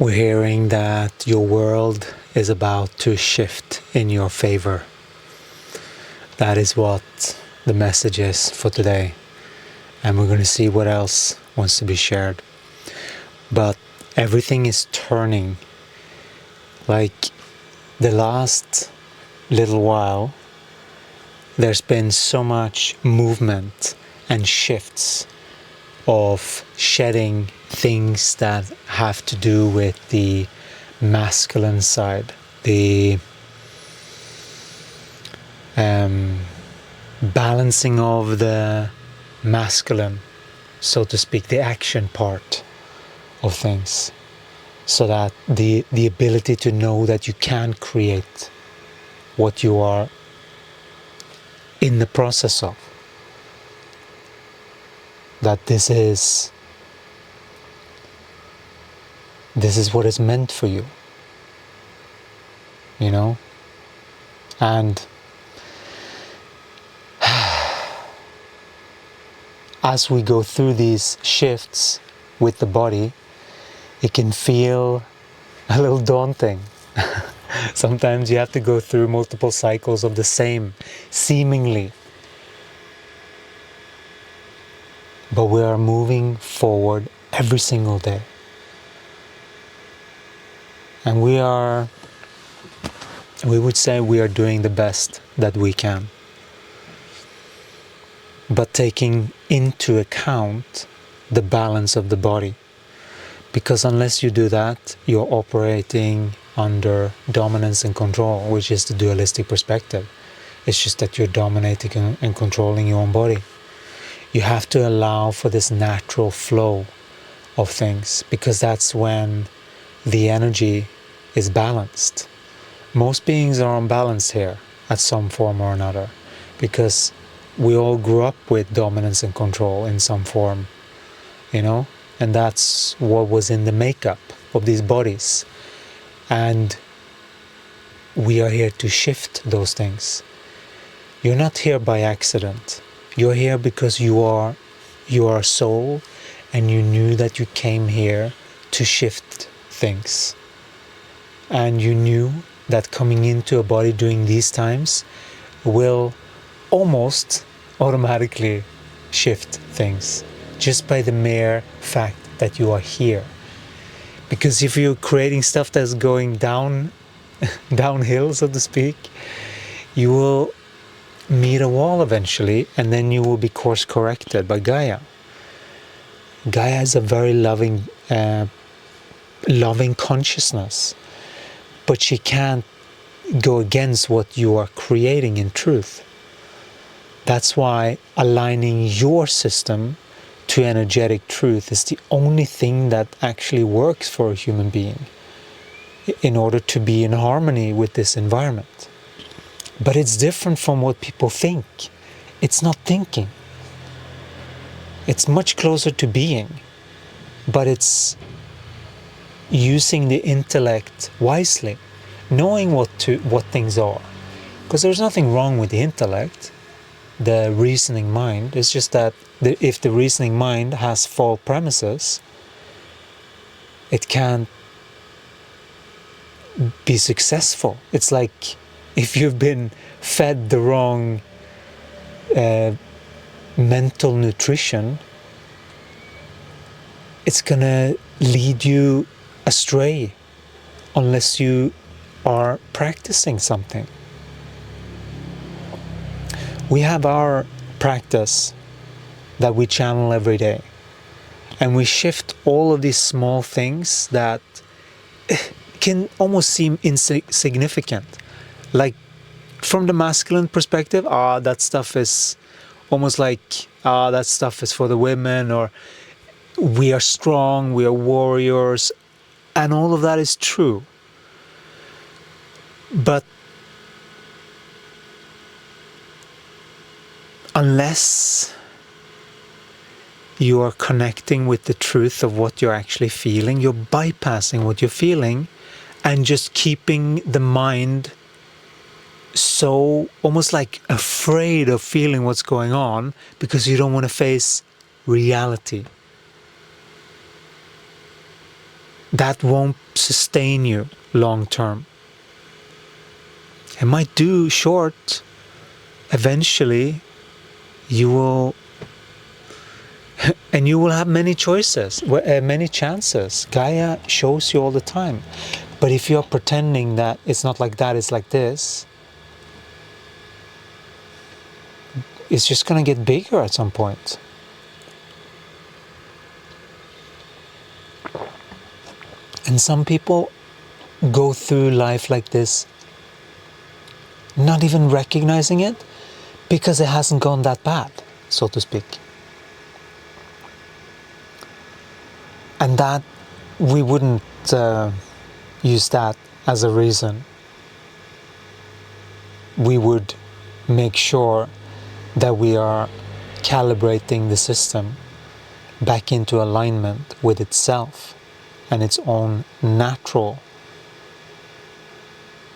We're hearing that your world is about to shift in your favor. That is what the message is for today. And we're going to see what else wants to be shared. But everything is turning. Like the last little while, there's been so much movement and shifts of shedding things that have to do with the masculine side, the balancing of the masculine, so to speak, the action part of things, so that the ability to know that you can create what you are in the process of, that this is what is meant for you, you know. And as we go through these shifts with the body, it can feel a little daunting. Sometimes you have to go through multiple cycles of the same, seemingly. But we are moving forward every single day. And we would say we are doing the best that we can. But taking into account the balance of the body. Because unless you do that, you're operating under dominance and control, which is the dualistic perspective. It's just that you're dominating and controlling your own body. You have to allow for this natural flow of things, because that's when the energy is balanced. Most beings are unbalanced here at some form or another, because we all grew up with dominance and control in some form, you know, and that's what was in the makeup of these bodies. And we are here to shift those things. You're not here by accident. You're here because you are a soul, and you knew that you came here to shift things. And you knew that coming into a body during these times will almost automatically shift things, just by the mere fact that you are here. Because if you're creating stuff that's going downhill, so to speak, you will meet a wall eventually, and then you will be course corrected by Gaia. Gaia is a very loving consciousness, but she can't go against what you are creating in truth. That's why aligning your system to energetic truth is the only thing that actually works for a human being in order to be in harmony with this environment. But it's different from what people think. It's not thinking. It's much closer to being, but it's using the intellect wisely, knowing what things are. Because there's nothing wrong with the intellect, the reasoning mind. It's just that if the reasoning mind has false premises, it can't be successful. It's like if you've been fed the wrong mental nutrition, it's gonna lead you astray unless you are practicing something. We have our practice that we channel every day, and we shift all of these small things that can almost seem insignificant. Like from the masculine perspective, that stuff is almost like, that stuff is for the women, or we are strong, we are warriors, and all of that is true. But unless you are connecting with the truth of what you're actually feeling, you're bypassing what you're feeling and just keeping the mind so almost like afraid of feeling what's going on because you don't want to face reality. that won't sustain you long term. It might do short. Eventually you will, and you will have many choices, many chances. Gaia shows you all the time. But if you're pretending that it's not like that, it's like this, it's just going to get bigger at some point. And some people go through life like this, not even recognizing it, because it hasn't gone that bad, so to speak. And that we wouldn't use that as a reason. We would make sure that we are calibrating the system back into alignment with itself and its own natural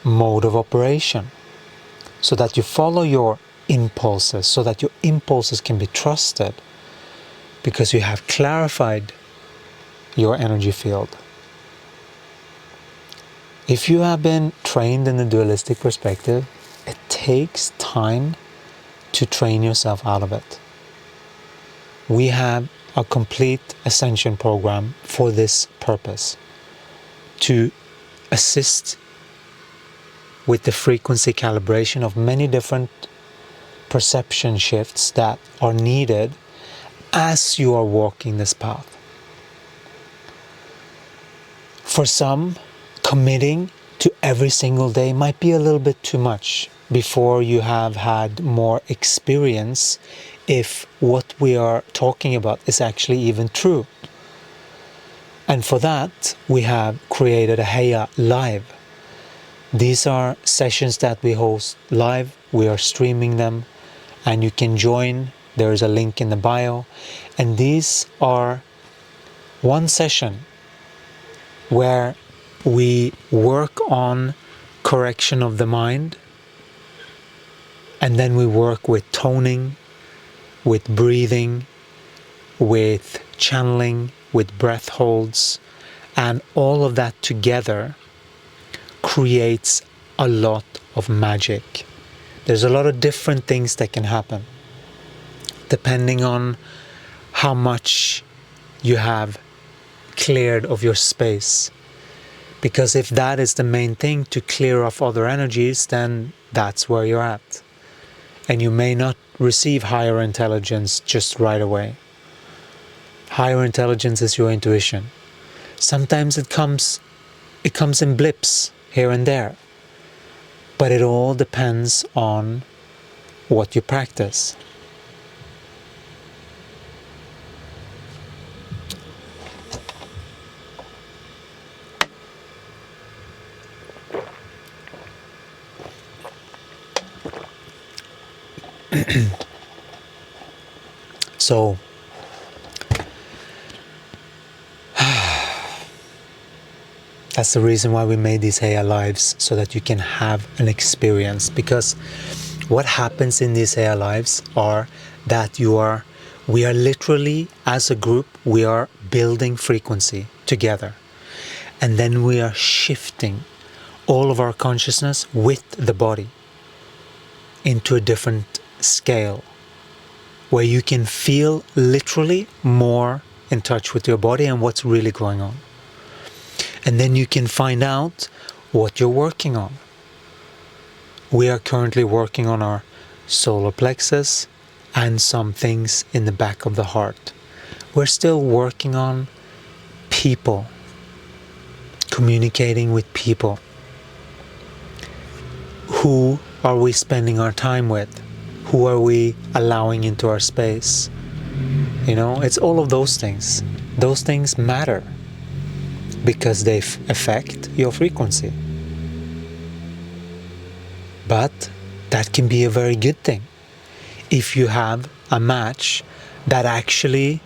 mode of operation, so that you follow your impulses, so that your impulses can be trusted, because you have clarified your energy field. If you have been trained in the dualistic perspective, it takes time to train yourself out of it. We have a complete ascension program for this purpose, to assist with the frequency calibration of many different perception shifts that are needed as you are walking this path. For some, committing to every single day might be a little bit too much before you have had more experience if what we are talking about is actually even true. And for that, we have created a Gaia Live. These are sessions that we host live. We are streaming them, and you can join. There is a link in the bio. And these are one session where we work on correction of the mind, and then we work with toning, with breathing, with channeling, with breath holds, and all of that together creates a lot of magic. There's a lot of different things that can happen depending on how much you have cleared of your space. Because if that is the main thing, to clear off other energies, then that's where you're at. And you may not receive higher intelligence just right away. Higher intelligence is your intuition. Sometimes it comes in blips here and there. But it all depends on what you practice. So, that's the reason why we made these Gaia Lives, so that you can have an experience. Because what happens in these Gaia Lives are that we are literally, as a group, we are building frequency together. And then we are shifting all of our consciousness with the body into a different scale, where you can feel literally more in touch with your body and what's really going on. And then you can find out what you're working on. We are currently working on our solar plexus and some things in the back of the heart. We're still working on people, communicating with people. Who are we spending our time with? Who are we allowing into our space? You know, it's all of those things. Those things matter because they affect your frequency. But that can be a very good thing if you have a match that actually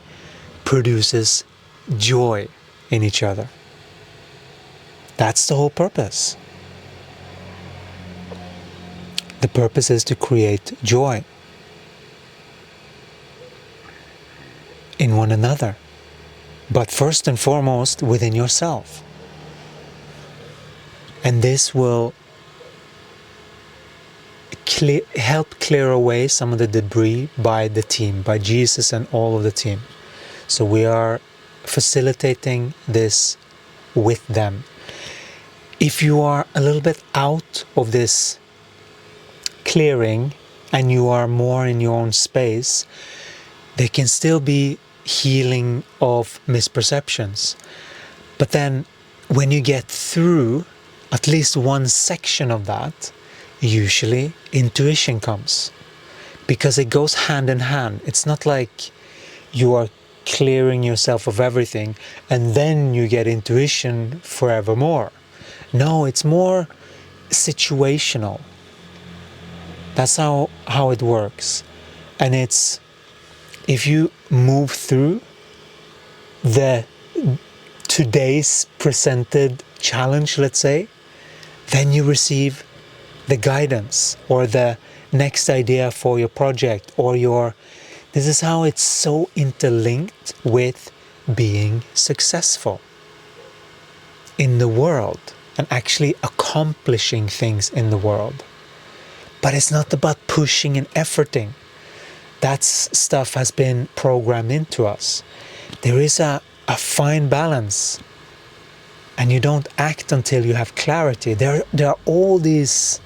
produces joy in each other. That's the whole purpose. The purpose is to create joy in one another. but first and foremost within yourself. And this will help clear away some of the debris by the team, by Jesus and all of the team. So we are facilitating this with them. If you are a little bit out of this clearing and you are more in your own space, there can still be healing of misperceptions. But then when you get through at least one section of that, usually intuition comes, because it goes hand in hand. It's not like you are clearing yourself of everything and then you get intuition forevermore. No, it's more situational. That's how it works. And it's, if you move through the today's presented challenge, let's say, then you receive the guidance or the next idea for your project or your... This is how it's so interlinked with being successful in the world and actually accomplishing things in the world. But it's not about pushing and efforting. That stuff has been programmed into us. There is a fine balance, and you don't act until you have clarity. There are all these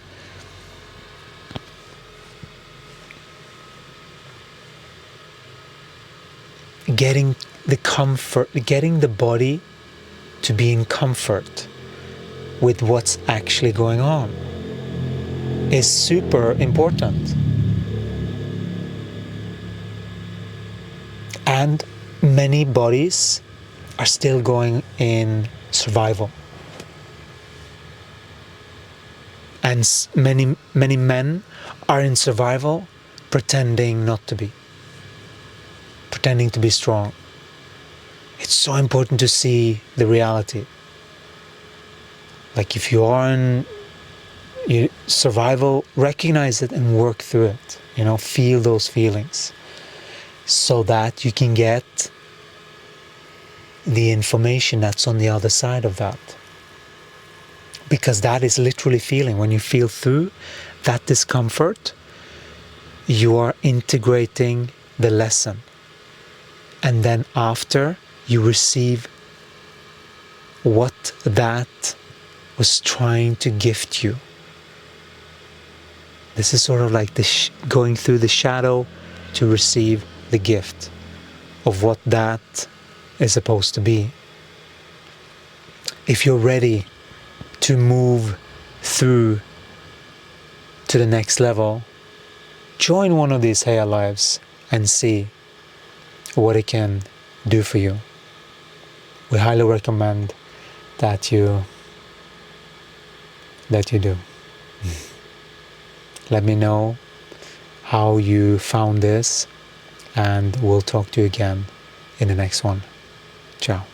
getting the body to be in comfort with what's actually going on is super important. And many bodies are still going in survival. And many men are in survival pretending not to be. Pretending to be strong. It's so important to see the reality. Like if you are in survival, recognize it and work through it. Feel those feelings so that you can get the information that's on the other side of that. Because that is literally feeling. When you feel through that discomfort, you are integrating the lesson. And then after, you receive what that was trying to gift you. This is sort of like going through the shadow to receive the gift of what that is supposed to be. If you're ready to move through to the next level, join one of these higher lives and see what it can do for you. We highly recommend that you do. Let me know how you found this, and we'll talk to you again in the next one. Ciao.